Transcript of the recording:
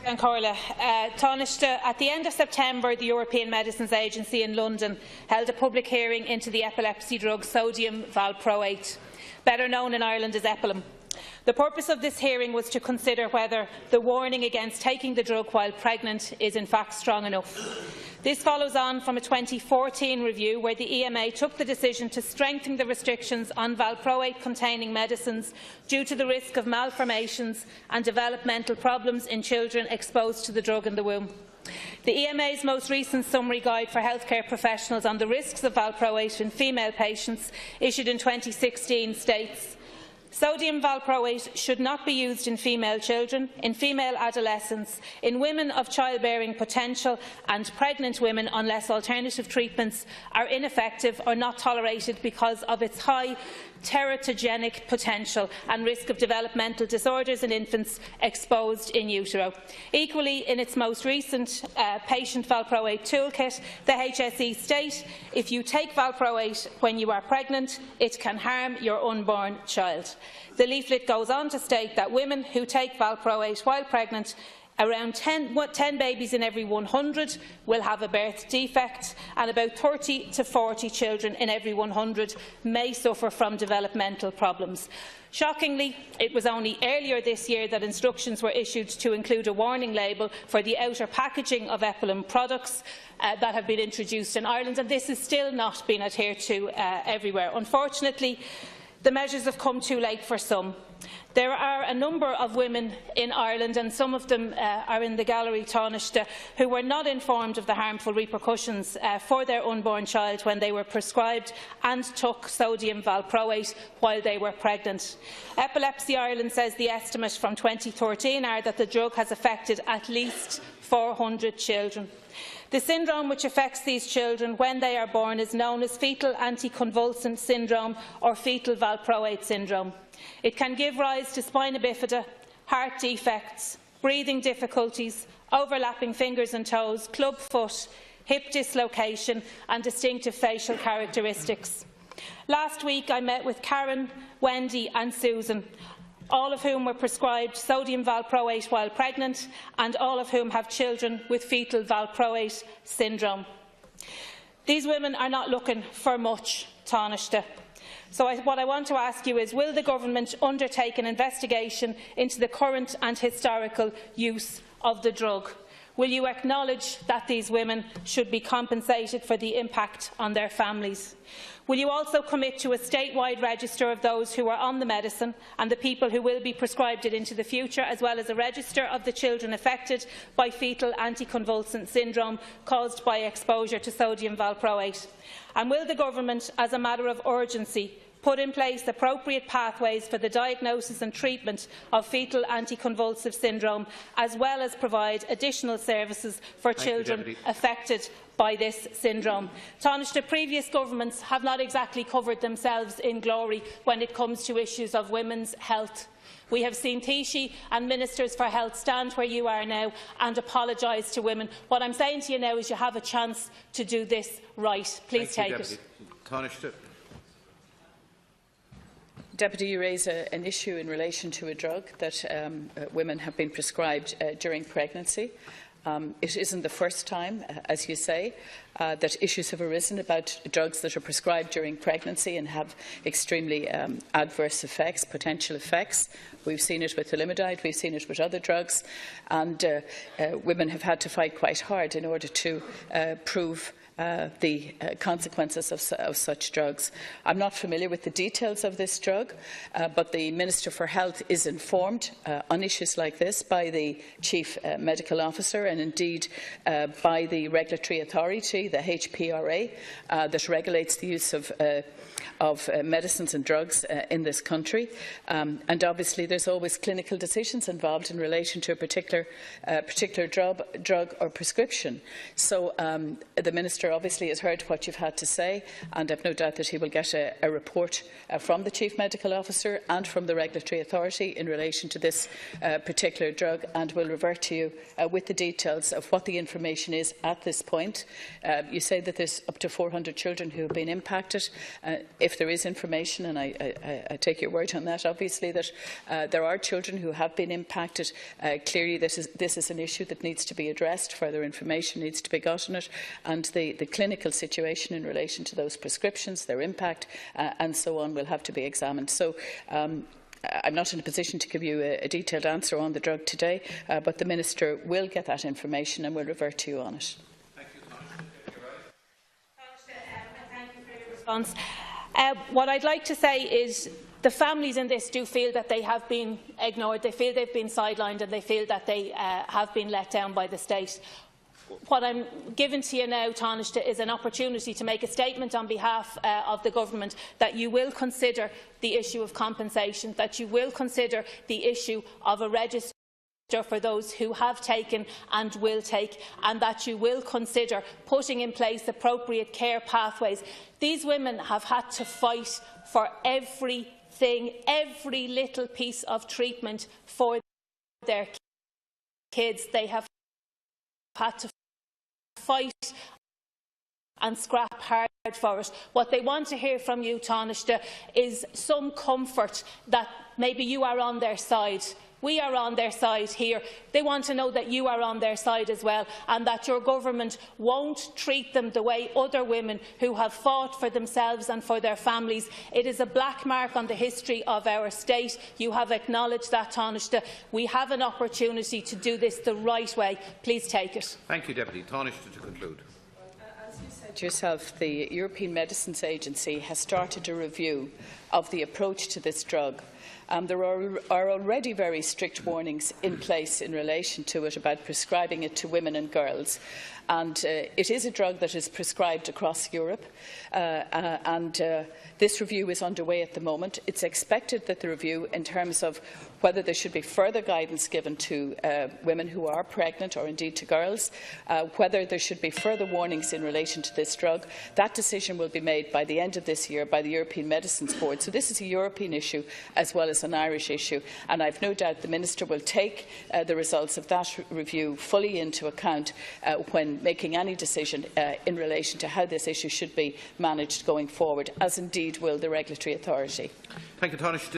At the end of September, the European Medicines Agency in London held a public hearing into the epilepsy drug sodium valproate, better known in Ireland as Epilim. The purpose of this hearing was to consider whether the warning against taking the drug while pregnant is in fact strong enough. This follows on from a 2014 review where the EMA took the decision to strengthen the restrictions on valproate-containing medicines due to the risk of malformations and developmental problems in children exposed to the drug in the womb. The EMA's most recent summary guide for healthcare professionals on the risks of valproate in female patients, issued in 2016, states: sodium valproate should not be used in female children, in female adolescents, in women of childbearing potential and pregnant women unless alternative treatments are ineffective or not tolerated because of its high teratogenic potential and risk of developmental disorders in infants exposed in utero. Equally, in its most recent patient valproate toolkit, the HSE state, if you take valproate when you are pregnant, it can harm your unborn child. The leaflet goes on to state that women who take valproate while pregnant, around 10 babies in every 100 will have a birth defect, and about 30 to 40 children in every 100 may suffer from developmental problems. Shockingly, it was only earlier this year that instructions were issued to include a warning label for the outer packaging of Epilim products that have been introduced in Ireland, and this has still not been adhered to everywhere. Unfortunately, the measures have come too late for some. There are a number of women in Ireland, and some of them are in the gallery, Taoiseach, who were not informed of the harmful repercussions for their unborn child when they were prescribed and took sodium valproate while they were pregnant. Epilepsy Ireland says the estimates from 2013 are that the drug has affected at least 400 children. The syndrome which affects these children when they are born is known as fetal anticonvulsant syndrome or fetal valproate syndrome. It can give rise to spina bifida, heart defects, breathing difficulties, overlapping fingers and toes, club foot, hip dislocation and distinctive facial characteristics. Last week I met with Karen, Wendy and Susan, all of whom were prescribed sodium valproate while pregnant and all of whom have children with fetal valproate syndrome. These women are not looking for much, Taoiseach. So what I want to ask you is, will the government undertake an investigation into the current and historical use of the drug? Will you acknowledge that these women should be compensated for the impact on their families? Will you also commit to a statewide register of those who are on the medicine and the people who will be prescribed it into the future, as well as a register of the children affected by fetal anticonvulsant syndrome caused by exposure to sodium valproate? And will the government, as a matter of urgency, put in place appropriate pathways for the diagnosis and treatment of fetal anticonvulsive syndrome, as well as provide additional services for children affected by this syndrome? Taoiseach, previous governments have not exactly covered themselves in glory when it comes to issues of women's health. We have seen Taoiseach and Ministers for Health stand where you are now and apologise to women. What I am saying to you now is you have a chance to do this right. Please take it. Taoiseach. Deputy, you raise an issue in relation to a drug that women have been prescribed during pregnancy. It isn't the first time, as you say, that issues have arisen about drugs that are prescribed during pregnancy and have extremely adverse effects, potential effects. We've seen it with thalidomide, we've seen it with other drugs, and women have had to fight quite hard in order to prove the consequences of such drugs. I'm not familiar with the details of this drug, but the Minister for Health is informed on issues like this by the Chief Medical Officer and indeed by the regulatory authority, the HPRA, that regulates the use of medicines and drugs in this country. And obviously there's always clinical decisions involved in relation to a particular drug or prescription. So the Minister Minister obviously has heard what you've had to say, and I have no doubt that he will get a report from the Chief Medical Officer and from the Regulatory Authority in relation to this particular drug, and will revert to you with the details of what the information is at this point. You say that there's up to 400 children who have been impacted. If there is information, and I take your word on that, obviously, that there are children who have been impacted, clearly this is an issue that needs to be addressed. Further information needs to be got on it, and the clinical situation in relation to those prescriptions, their impact, and so on, will have to be examined. So I'm not in a position to give you a detailed answer on the drug today, but the Minister will get that information and will revert to you on it. Thank you for your response. What I'd like to say is the families in this do feel that they have been ignored, they feel they've been sidelined, and they feel that they have been let down by the state. What I'm giving to you now, Taoiseach, is an opportunity to make a statement on behalf of the Government that you will consider the issue of compensation, that you will consider the issue of a register for those who have taken and will take, and that you will consider putting in place appropriate care pathways. These women have had to fight for everything, every little piece of treatment for their kids. They have had to fight and scrap hard for it. What they want to hear from you, Taoiseach, is some comfort that maybe you are on their side. We are on their side here. They want to know that you are on their side as well, and that your government won't treat them the way other women who have fought for themselves and for their families. It is a black mark on the history of our state. You have acknowledged that, Taoiseach. We have an opportunity to do this the right way. Please take it. Thank you, Deputy. Taoiseach, to conclude. As you said yourself, the European Medicines Agency has started a review of the approach to this drug. There are already very strict warnings in place in relation to it about prescribing it to women and girls. And it is a drug that is prescribed across Europe, this review is underway at the moment. It's expected that the review, in terms of whether there should be further guidance given to women who are pregnant, or indeed to girls, whether there should be further warnings in relation to this drug, that decision will be made by the end of this year by the European Medicines Board. So this is a European issue as well as an Irish issue, and I have no doubt the Minister will take the results of that review fully into account when making any decision in relation to how this issue should be managed going forward, as indeed will the Regulatory Authority. Thank you, Taoiseach.